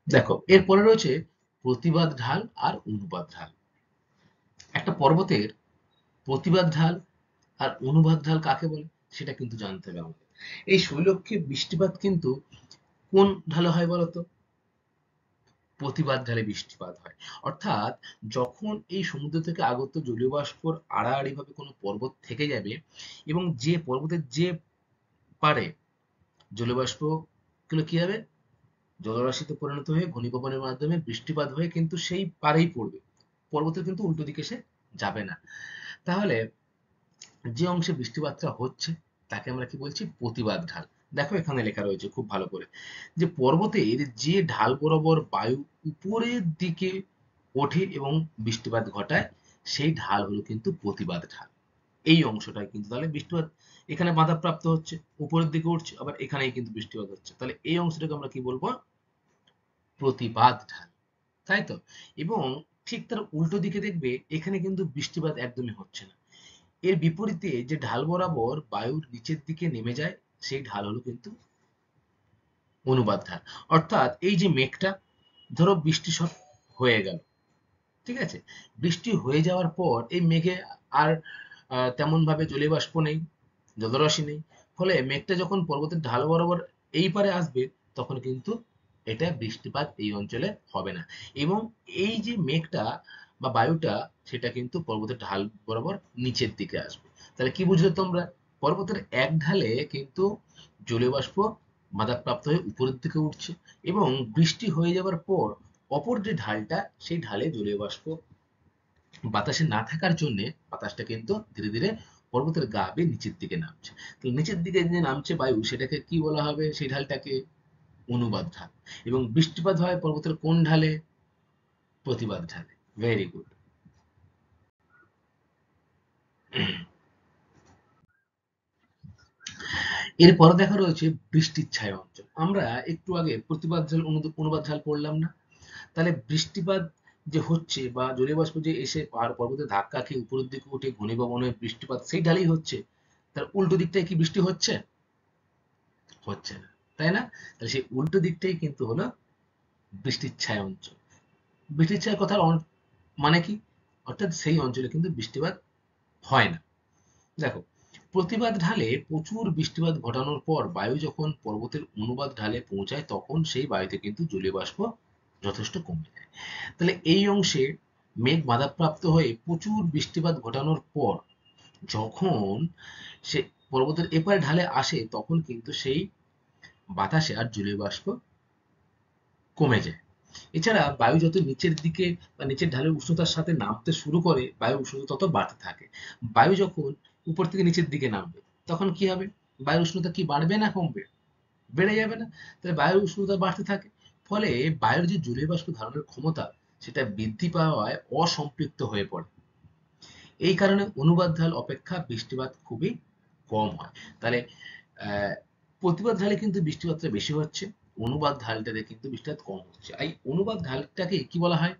দেখো এরপরে রয়েছে প্রতিবাদ ঢাল আর অনুবাদ ঢাল। একটা পর্বতের প্রতিবাদ ঢাল আর অনুবাদ ঢাল কাকে বলে সেটা কিন্তু জানতে হবে আমাদের। এই শৈলক্ষেপ বৃষ্টিপাত কিন্তু কোন ঢালে হয় বলতো? প্রতিবাদ ঢালে বৃষ্টিপাত হয়। অর্থাৎ যখন এই সমুদ্র থেকে আগত জলীয় বাষ্পর আড়াআড়ি ভাবে কোনো পর্বত থেকে যাবে এবং যে পর্বতের যে পারে জলীয় বাষ্প গুলো কি হবে জলরাশিতে পরিণত হয়ে ঘনীভবনের মাধ্যমে বৃষ্টিপাত হয়ে কিন্তু সেই পারেই পড়বে, পর্বতের কিন্তু উল্টো দিকে সে যাবে না। তাহলে যে অংশে বৃষ্টিপাতটা হচ্ছে তাকে আমরা কি বলছি? প্রতিবাদ ঢাল। দেখো এখানে লেখা রয়েছে খুব ভালো করে, যে পর্বতের যে ঢাল বরাবর বায়ু উপরের দিকে ওঠে এবং বৃষ্টিপাত ঘটায়, সেই ঢাল হলো কিন্তু প্রতিবাদ ঢাল। এই অংশটাই কিন্তু তাহলে বৃষ্টিপাত এখানে বাধাপ্রাপ্ত হচ্ছে, উপরের দিকে উঠছে, আবার এখানেই কিন্তু বৃষ্টিপাত হচ্ছে, তাহলে এই অংশটাকে আমরা কি বলবো? প্রতিবাদ ঢাল, তাই তো? এবং ঠিক তার উল্টো দিকে দেখবে এখানে কিন্তু বৃষ্টিপাত একদমই হচ্ছে না। এর বিপরীতে যে ঢাল বরাবর বায়ুর নিচের দিকে নেমে যায়, সেই ঢাল হলো কিন্তু অনুবাদ ঢাল। অর্থাৎ এই যে মেঘটা, ধরো বৃষ্টি সব হয়ে গেল, ঠিক আছে? বৃষ্টি হয়ে যাওয়ার পর এই মেঘে আর তেমন ভাবে জলীয় বাষ্প নেই, জলরাশি নেই। ফলে মেঘটা যখন পর্বতের ঢাল বরাবর এই পারে আসবে, তখন কিন্তু এটা বৃষ্টিপাত এই অঞ্চলে হবে না। এবং এই যে মেঘটা বা বায়ুটা, সেটা কিন্তু পর্বতের ঢাল বরাবর নিচের দিকে আসবে। তাহলে কি বুঝলে তোমরা? পর্বতের এক ঢালে কিন্তু জলীয় বাষ্প বাধাপ্রাপ্ত হয়ে উপরের দিকে উঠছে, এবং বৃষ্টি হয়ে যাবার পর অপর যে ঢালটা, সেই ঢালে জলীয় বাষ্প বাতাসে না থাকার জন্য বাতাসটা কিন্তু ধীরে ধীরে পর্বতের গা বেয়ে নিচের দিকে নামছে। তো নিচের দিকে যে নামছে বায়ু, সেটাকে কি বলা হবে? সেই ঢালটাকে অনুবাদ ঢাল। এবং বৃষ্টিপাত হয় পর্বতের কোন ঢালে? প্রতিবাদ ঢালে। Very good. এরপরে দেখা রয়েছে বৃষ্টির ছায়া অঞ্চল। আমরা একটু আগে প্রতিবাদ ঢাল অনুবাদ ঢাল পড়লাম না? তাহলে বৃষ্টিপাত যে হচ্ছে বা জলীয় বাষ্প যে এসে পাহাড় পর্বতে ধাক্কা খেয়ে উপরের দিকে উঠে ঘনীভবন হয়ে বৃষ্টিপাত সেই ঢালেই হচ্ছে, তার উল্টো দিকটায় কি বৃষ্টি হচ্ছে? হচ্ছে না, তাই না? তাহলে সেই উল্টো দিকটাই কিন্তু হলো বৃষ্টির ছায়া অঞ্চল। বৃষ্টির ছায়া কথার মানে কি? অর্থাৎ সেই অঞ্চলে কিন্তু বৃষ্টিপাত হয় না। দেখো, প্রতিবাদ ঢালে প্রচুর বৃষ্টিপাত ঘটানোর পর বায়ু যখন পর্বতের অনুবাদ ঢালে পৌঁছায়, তখন সেই বায়ুতে কিন্তু জলীয় বাষ্প যথেষ্ট কমে যায়। তাহলে এই অংশে মেঘ বাধাপ্রাপ্ত হয়ে প্রচুর বৃষ্টিপাত ঘটানোর পর যখন সে পর্বতের এপারে ঢালে আসে, তখন কিন্তু সেই বাতাসে আর জলীয় বাষ্প কমে যায়। এছাড়া বায়ু যত নিচের দিকে বা নিচের ঢালের উষ্ণতার সাথে নামতে শুরু করে, বায়ুর উষ্ণতা তত বাড়তে থাকে। বায়ু যখন উপর থেকে নিচের দিকে নামবে, তখন কি হবে? বায়ুর উষ্ণতা কি বাড়বে না কমবে? বেড়ে যাবে না? তাহলে বায়ুর উষ্ণতা বাড়তে থাকে। ফলে বায়ুর যে জলীয় বাষ্প ধারণের ক্ষমতা, সেটা বৃদ্ধি পাওয়ায় অসম্পৃক্ত হয়ে পড়ে। এই কারণে অনুবাদ ঢাল অপেক্ষা বৃষ্টিপাত খুবই কম হয়। তাহলে আহ, প্রতিবাদ ঢালে কিন্তু বৃষ্টিপাতটা বেশি হচ্ছে, অনুবাদ ঢালটাতে কিন্তু বৃষ্টিপাত কম হচ্ছে। এই অনুবাদ ঢালটাকে কি বলা হয়?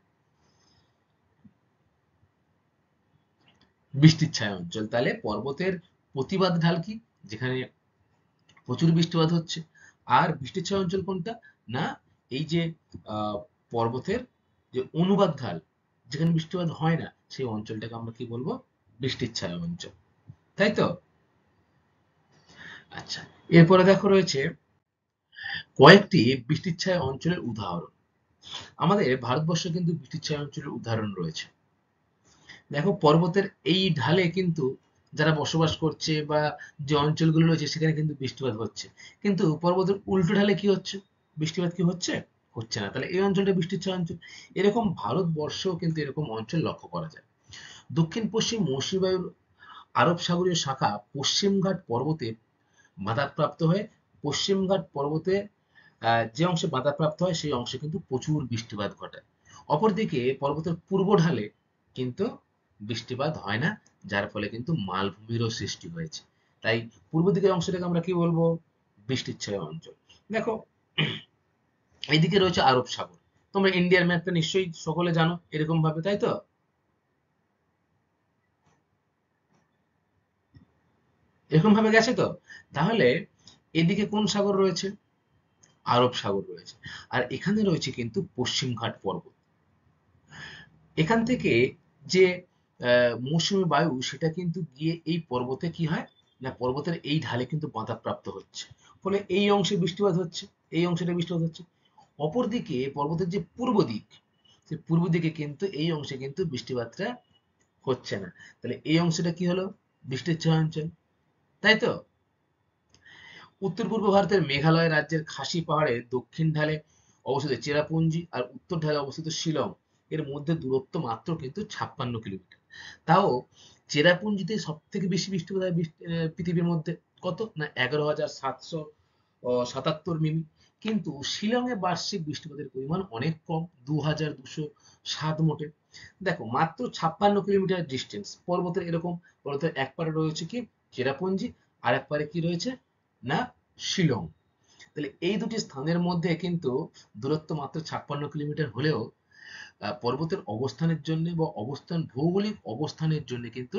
বৃষ্টির ছায়া অঞ্চল। তাহলে পর্বতের প্রতিবাদ ঢাল কি? যেখানে প্রচুর বৃষ্টিপাত হচ্ছে। আর বৃষ্টির ছায়া অঞ্চল কোনটা? না, এই যে আহ, পর্বতের যে অনুবাদ ঢাল, যেখানে বৃষ্টিপাত হয় না, সেই অঞ্চলটাকে আমরা কি বলবো? বৃষ্টির ছায়া অঞ্চল, তাই তো? আচ্ছা, এরপরে দেখো রয়েছে কয়েকটি বৃষ্টির ছায়া অঞ্চলের উদাহরণ। আমাদের ভারতবর্ষে কিন্তু বৃষ্টির ছায়া অঞ্চলের উদাহরণ রয়েছে। দেখো, পর্বতের এই ঢালে কিন্তু যারা বসবাস করছে বা যে অঞ্চলগুলো রয়েছে, সেখানে কিন্তু বৃষ্টিপাত হচ্ছে। কিন্তু পর্বতের উল্টো ঢালে কি হচ্ছে? বৃষ্টিপাত কি হচ্ছে? হচ্ছে না। তাহলে এই অঞ্চলটা বৃষ্টির ছায়া অঞ্চল। এরকম ভারতবর্ষেও কিন্তু এরকম অঞ্চল লক্ষ্য করা যায়। দক্ষিণ পশ্চিম মৌসুমী বায়ুর আরব সাগরীয় শাখা পশ্চিমঘাট পর্বতে বাধাপ্রাপ্ত হয়ে, পশ্চিমঘাট পর্বতে যে অংশে বাধাপ্রাপ্ত হয়, সেই অংশে কিন্তু প্রচুর বৃষ্টিপাত ঘটায়। অপরদিকে পর্বতের পূর্ব ঢালে কিন্তু বৃষ্টিপাত হয় না, যার ফলে কিন্তু মালভূমিরও সৃষ্টি হয়েছে। তাই পূর্ব দিকের অংশটাকে আমরা কি বলবো? বৃষ্টির ছায়া অঞ্চল। দেখো, এইদিকে রয়েছে আরব সাগর। তোমরা ইন্ডিয়ার ম্যাপটা নিশ্চয়ই সকলে জানো এরকম ভাবে, তাই তো? এরকম ভাবে গেছে তো? তাহলে এদিকে কোন সাগর রয়েছে? আরব সাগর রয়েছে। আর এখানে রয়েছে কিন্তু পশ্চিমঘাট পর্বত। এখান থেকে যে মৌসুমী বায়ু, সেটা কিন্তু গিয়ে এই পর্বতে কি হয় না, পর্বতের এই ঢালে কিন্তু বাধাপ্রাপ্ত হচ্ছে। ফলে এই অংশে বৃষ্টিপাত হচ্ছে, এই অংশটা বৃষ্টিপাত হচ্ছে। অপরদিকে পর্বতের যে পূর্ব দিক, সেই পূর্ব দিকে কিন্তু এই অংশে কিন্তু বৃষ্টিপাতটা হচ্ছে না। তাহলে এই অংশটা কি হলো? বৃষ্টির ছায়া অঞ্চল, তাই তো? উত্তর পূর্ব ভারতের মেঘালয় রাজ্যের খাসি পাহাড়ের দক্ষিণ ঢালে অবস্থিত চেরাপুঞ্জি আর উত্তর ঢালে অবস্থিত শিলং, এর মধ্যে দূরত্ব মাত্র কিন্তু 56 কিলোমিটার। তাও চেরাপুঞ্জিতে সব থেকে বেশি বৃষ্টিপাত হয় পৃথিবীর মধ্যে। কত না 11,777 মিমি। কিন্তু শিলংয়ে বার্ষিক বৃষ্টিপাতের পরিমাণ অনেক কম, 2,207 মোটে। দেখো মাত্র 56 কিলোমিটার ডিস্টেন্স পর্বতের, এরকম পর্বতের এক পারে রয়েছে কি চেরাপুঞ্জি, আর এক পারে কি রয়েছে না শিলং। তাহলে এই দুটি স্থানের মধ্যে কিন্তু দূরত্ব মাত্র 56 কিলোমিটার হলেও পর্বতের অবস্থানের জন্য বা ভৌগোলিক অবস্থানের জন্য কিন্তু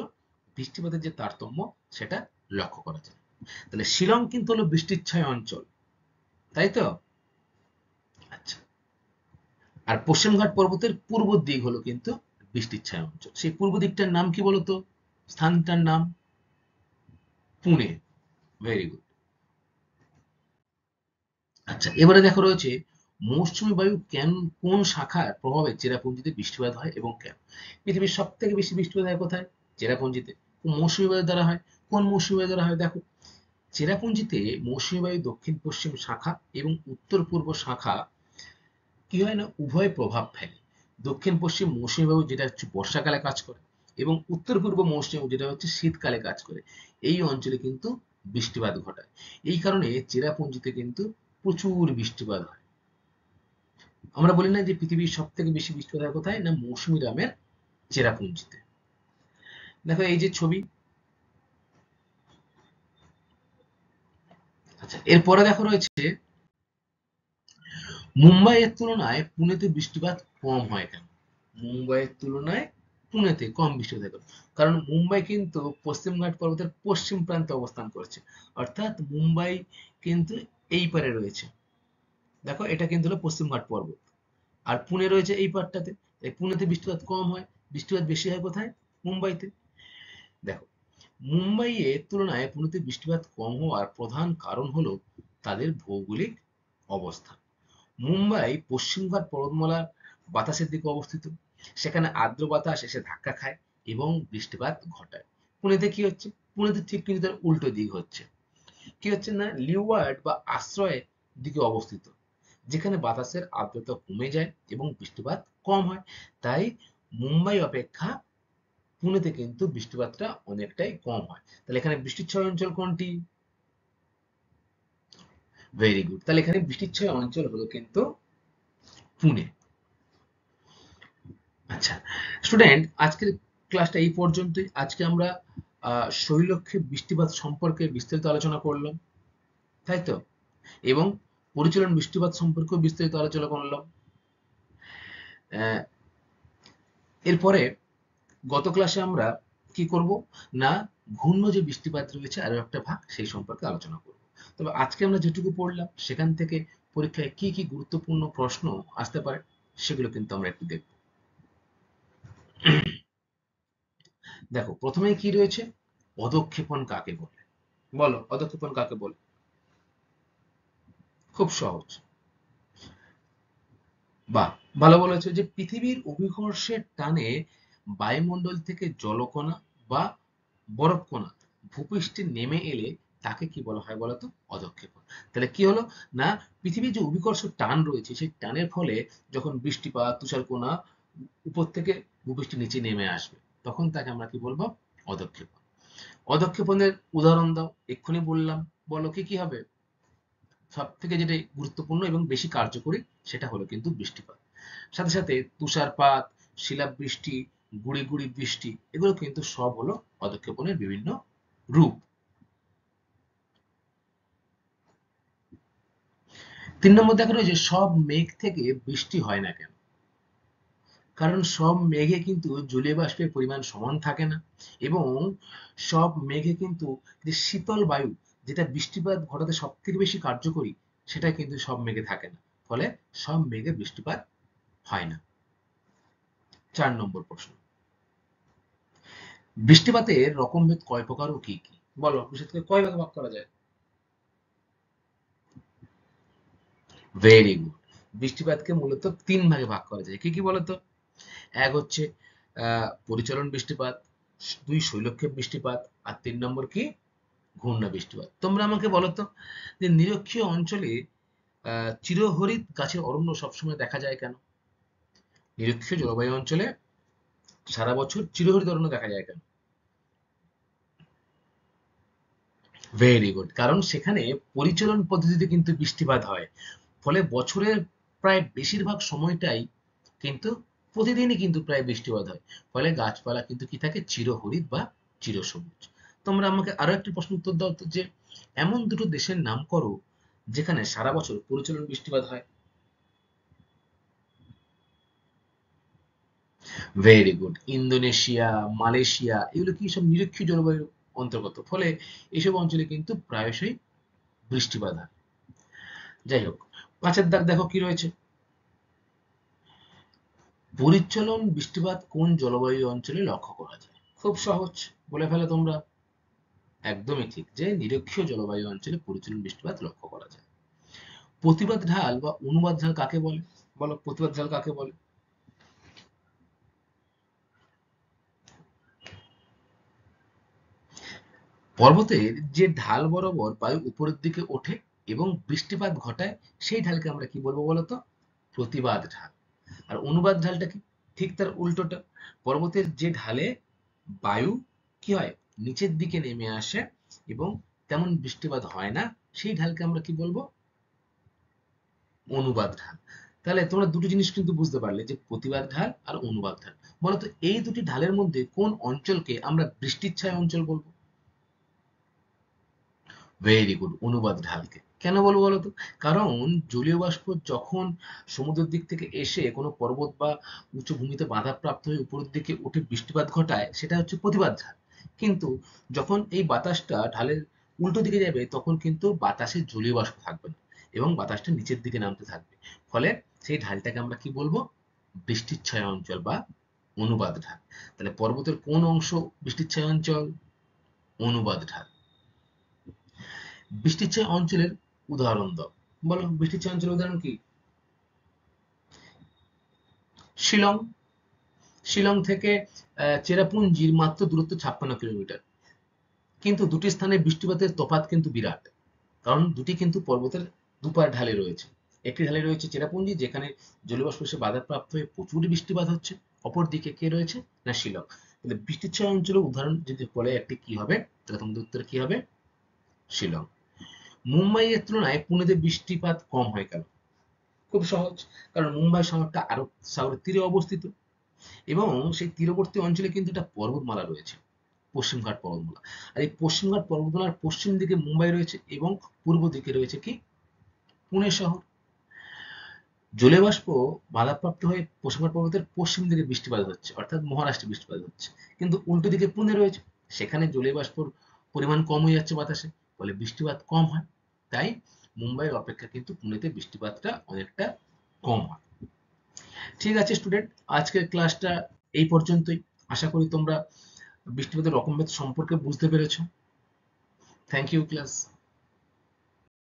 বৃষ্টিপাতের যে তারতম্য সেটা লক্ষ্য করা যায়। তাহলে শিলং কিন্তু হলো বৃষ্টিচ্ছায় অঞ্চল, তাই তো? আচ্ছা, আর পশ্চিমঘাট পর্বতের পূর্ব দিক হলো কিন্তু বৃষ্টিচ্ছায় অঞ্চল। সেই পূর্ব দিকটার নাম কি বলতো? স্থানটার নাম পুনে। Very good. আচ্ছা, এবারে দেখো রয়েছে মৌসুমী বায়ু কোন শাখার প্রভাবে চেরাপুঞ্জিতে বৃষ্টিপাত হয় এবং কেন? পৃথিবীর সব থেকে বেশি বৃষ্টিপাত হয় কোথায়? চেরাপুঞ্জিতে। মৌসুমী বায়ু দ্বারা হয়। কোন মৌসুমী বায়ু দ্বারা হয়? দেখো, চেরাপুঞ্জিতে মৌসুমী বায়ু দক্ষিণ পশ্চিম শাখা এবং উত্তর পূর্ব শাখা কি হয় না উভয় প্রভাব ফেলে। দক্ষিণ পশ্চিম মৌসুমী বায়ু যেটা হচ্ছে বর্ষাকালে কাজ করে, এবং উত্তর পূর্ব মৌসুমী বায়ু যেটা হচ্ছে শীতকালে কাজ করে, এই অঞ্চলে কিন্তু বৃষ্টিপাত ঘটায়। এই কারণে চেরাপুঞ্জিতে কিন্তু প্রচুর বৃষ্টিপাত হয়। আমরা বলি না যে পৃথিবীর সব থেকে বেশি বৃষ্টিপাত হয় কোথায়? না মৌসুমী রামের চেরাপুঞ্জিতে। দেখো এই যে ছবি। আচ্ছা, এরপরে দেখো রয়েছে মুম্বাইয়ের তুলনায় পুনেতে বৃষ্টিপাত কম হয় কেন? মুম্বাইয়ের তুলনায় পুনেতে কম বৃষ্টিপাত হয় কেন? কারণ মুম্বাই কিন্তু পশ্চিমঘাট পর্বতের পশ্চিম প্রান্তে অবস্থান করছে, অর্থাৎ মুম্বাই কিন্তু এই পারে রয়েছে। দেখো এটা কিন্তু হলো পশ্চিমঘাট পর্বত, আর পুনে রয়েছে এই পারটাতে। তাই পুনেতে বৃষ্টিপাত কম হয়, বৃষ্টিপাত বেশি হয় কোথায়? মুম্বাইতে। দেখো, মুম্বাইয়ের তুলনায় পুনেতে বৃষ্টিপাত কম হওয়ার প্রধান কারণ হলো তাদের ভৌগোলিক অবস্থান। মুম্বাই পশ্চিমঘাট পর্বতমালার বাতাসের দিকে অবস্থিত। সেখানে আর্দ্র বাতাস এসে ধাক্কা খায় এবং বৃষ্টিপাত ঘটায়। পুনেতে কি হচ্ছে? পুনেতে ঠিক কিন্তু তার উল্টো দিক হচ্ছে। কি হচ্ছে না লিওয়ার্ড বা আশ্রয়ের দিকে অবস্থিত, যেখানে বাতাসের আর্দ্রতা কমে যায় এবং বৃষ্টিপাত কম হয়। তাই মুম্বাই অপেক্ষা পুনেতে কিন্তু বৃষ্টিপাতটা অনেকটাই কম হয়। তাহলে এখানে বৃষ্টিচ্ছয় অঞ্চল কোনটি? Very good. তাহলে এখানে বৃষ্টিচ্ছয় অঞ্চল হলো কিন্তু পুনে। আচ্ছা স্টুডেন্ট, আজকের ক্লাসটা এই পর্যন্তই। আজকে আমরা শৈলক্ষে বৃষ্টিপাত সম্পর্কে বিস্তারিত আলোচনা করলাম, তাই তো? এবং পরিচলন বৃষ্টিপাত সম্পর্কেও বিস্তারিত আলোচনা করলাম। আহ, এরপরে গত ক্লাসে আমরা কি করব না ঘূর্ণ যে বৃষ্টিপাত রয়েছে আরো একটা ভাগ সেই সম্পর্কে আলোচনা করব। তবে আজকে আমরা যেটুকু পড়লাম সেখান থেকে পরীক্ষায় কি কি গুরুত্বপূর্ণ প্রশ্ন আসতে পারে সেগুলো কিন্তু আমরা একটু দেখব। দেখো প্রথমেই কি রয়েছে, অধঃক্ষেপণ কাকে বলে? বলো অধঃক্ষেপণ কাকে বলে? খুব সহজ। বাহ, ভালো বলেছো যে পৃথিবীর অভিকর্ষের টানে বায়ুমণ্ডল থেকে জলকণা বা বরফকণা ভূপৃষ্ঠে নেমে এলে তাকে কি বলা হয় বলতো? অধঃক্ষেপণ। তাহলে কি হলো না পৃথিবীর যে অভিকর্ষ টান রয়েছে সেই টানের ফলে যখন বৃষ্টিপাত তুষারকণা উপর থেকে ভূপৃষ্ঠের নিচে নেমে আসবে তখন তাকে আমরা কি বলবো? অধঃক্ষেপণ। অধঃক্ষেপণের উদাহরণ দাও। এক্ষুনি বললাম, বলো কি কি হবে? সব থেকে যেটা গুরুত্বপূর্ণ এবং বেশি কার্যকরী সেটা হলো কিন্তু বৃষ্টিপাত। সাথে সাথে তুষারপাত, শিলাবৃষ্টি, গুড়ি গুড়ি বৃষ্টি, এগুলো কিন্তু সব হলো পদক্ষেপণের বিভিন্ন রূপ। 3 নম্বর দেখা রয়েছে সব মেঘ থেকে বৃষ্টি হয় না কেন? কারণ সব মেঘে কিন্তু জলীয় বাষ্পের পরিমাণ সমান থাকে না, এবং সব মেঘে কিন্তু যে শীতল বায়ু যেটা বৃষ্টিপাত ঘটাতে সব থেকে বেশি কার্যকরী সেটা কিন্তু সব মেঘে থাকে না। ফলে সব মেঘে বৃষ্টিপাত হয় না। 4 নম্বর প্রশ্ন, বৃষ্টিপাতের রকমভেদ কয় প্রকার ও কি কি? বলো বৃষ্টিপাতকে কয় ভাগে ভাগ করা যায়? Very good. বৃষ্টিপাতকে মূলত 3 ভাগে ভাগ করা যায়। কি কি বলতো? এক হচ্ছে পরিচলন বৃষ্টিপাত, 2 শৈলক্ষেপ বৃষ্টিপাত, আর 3 নম্বর কি ঘূর্ণা বৃষ্টিপাত। তোমরা আমাকে বলো তো যে নিরক্ষীয় অঞ্চলে চিরহরিৎ গাছের অরণ্য সবসময় দেখা যায় কেন? নিরক্ষীয় জলবায়ু অঞ্চলে সারা বছর চিরহরিৎ অরণ্য দেখা যায় কেন? ভেরি গুড, কারণ সেখানে পরিচলন পদ্ধতিতে কিন্তু বৃষ্টিপাত হয়, ফলে বছরের প্রায় বেশিরভাগ সময়টাই কিন্তু প্রতিদিনই কিন্তু প্রায় বৃষ্টিপাত হয়, ফলে গাছপালা কিন্তু কি থাকে, চিরহরিৎ বা চিরসবুজ। তোমরা আমাকে আরো একটি প্রশ্ন উত্তর দাও তো, যে এমন দুটো দেশের নাম করো যেখানে সারা বছর পরিচলন বৃষ্টিপাত হয়। ভেরি গুড, ইন্দোনেশিয়া, মালয়েশিয়া এগুলো কি সব নিরক্ষীয় জলবায়ুর অন্তর্গত, ফলে এসব অঞ্চলে কিন্তু প্রায়শই বৃষ্টিপাত হয়। যাই হোক, পাঁচের দাগ দেখো কি রয়েছে। পরিচলন বৃষ্টিপাত কোন জলবায়ু অঞ্চলে লক্ষ্য করা যায়? খুব সহজ, বলে ফেলো তোমরা। একদমই ঠিক, যে নিরক্ষীয় জলবায়ু অঞ্চলে পরিচলন বৃষ্টিপাত লক্ষ্য করা যায়। প্রতিবাদ ঢাল বা অনুবাদ ঢাল কাকে বলে? বলো, প্রতিবাদ ঢাল কাকে বলে? পর্বতের যে ঢাল বরাবর বায়ু উপরের দিকে ওঠে এবং বৃষ্টিপাত ঘটায়, সেই ঢালকে আমরা কি বলবো বলতো? প্রতিবাদ ঢাল। আর অনুবাদ ঢালটা কি? ঠিক তার উল্টোটা। পর্বতের যে ঢালে বায়ু কি হয়, নিচের দিকে নেমে আসে এবং তেমন বৃষ্টিপাত হয় না, সেই ঢালকে আমরা কি বলবো? অনুবাদ ঢাল। তাহলে তোমরা দুটো জিনিস কিন্তু বুঝতে পারলে, যে প্রতিবাদ ঢাল আর অনুবাদ ঢাল। বলতো এই দুটি ঢালের মধ্যে কোন অঞ্চলকে আমরা বৃষ্টির ছায়া অঞ্চল বলবো? ভেরি গুড, অনুবাদ ঢালকে। কেন বলবো বলতো? কারণ জলীয় বাষ্প যখন সমুদ্রের দিক থেকে এসে কোনো পর্বত বা উঁচু ভূমিতে বাধাপ্রাপ্ত হয়ে উপরের দিকে উঠে বৃষ্টিপাত ঘটায়, সেটা হচ্ছে প্রতিবাদ ঢাল। কিন্তু যখন এই বাতাসটা ঢালের উল্টো দিকে যাবে, তখন কিন্তু বাতাসে জলীয় বাষ্প থাকবে না এবং বাতাসটা নিচের দিকে নামতে থাকবে, ফলে সেই ঢালটাকে আমরা কি বলবো? বৃষ্টির ছায়া অঞ্চল বা অনুবাদ ঢাল। তাহলে পর্বতের কোন অংশ বৃষ্টির ছায়া অঞ্চল? অনুবাদ ঢাল। বৃষ্টির ছায়া অঞ্চলের উদাহরণ দাও। বলো, বৃষ্টির ছায়া অঞ্চলের উদাহরণ কি? শিলং। শিলং থেকে চেরাপুঞ্জির মাত্র দূরত্ব 56 কিলোমিটার, কিন্তু দুটি স্থানে বৃষ্টিপাতের তফাৎ কিন্তু বিরাট, কারণ দুটি কিন্তু পর্বতের দুপার ঢালে রয়েছে। একটি ঢালে রয়েছে চেরাপুঞ্জি, যেখানে জলীয়বাষ্প এসে বাধাপ্রাপ্ত হয়ে প্রচুর বৃষ্টিপাত হচ্ছে। অপর দিকে কে রয়েছে? না শিলং। তাহলে বৃষ্টির ছায়া অঞ্চলের উদাহরণ যদি বলে একটি কি হবে, তাহলে তোমাদের উত্তর কি হবে? শিলং। মুম্বাইয়ের তুলনায় পুনেতে বৃষ্টিপাত কম হয় কেন? খুব সহজ, কারণ মুম্বাই শহরটা আরব সাগরের তীরে অবস্থিত এবং সেই তীরবর্তী অঞ্চলে কিন্তু একটা পর্বতমালা রয়েছে, পশ্চিমঘাট পর্বতমালা। আর এই পশ্চিমঘাট পর্বতমালার পশ্চিম দিকে মুম্বাই রয়েছে এবং পূর্ব দিকে রয়েছে কি? পুনে শহর। জলীয়বাষ্প বাধাপ্রাপ্ত হয়ে পশ্চিমঘাট পর্বতের পশ্চিম দিকে বৃষ্টিপাত হচ্ছে, অর্থাৎ মহারাষ্ট্রে বৃষ্টিপাত হচ্ছে, কিন্তু উল্টো দিকে পুনে রয়েছে, সেখানে জলীয়বাষ্পর পরিমাণ কম হয়ে যাচ্ছে বাতাসে, ফলে বৃষ্টিপাত কম হয়। তাই মুম্বাইয়ের অপেক্ষা কিন্তু পুনেতে বৃষ্টিপাতটা অনেকটা কম হয়। ঠিক আছে স্টুডেন্ট, আজকের ক্লাসটা এই পর্যন্তই। আশা করি তোমরা বৃষ্টিপাতের রকমভেদ সম্পর্কে বুঝতে পেরেছো। Thank you class.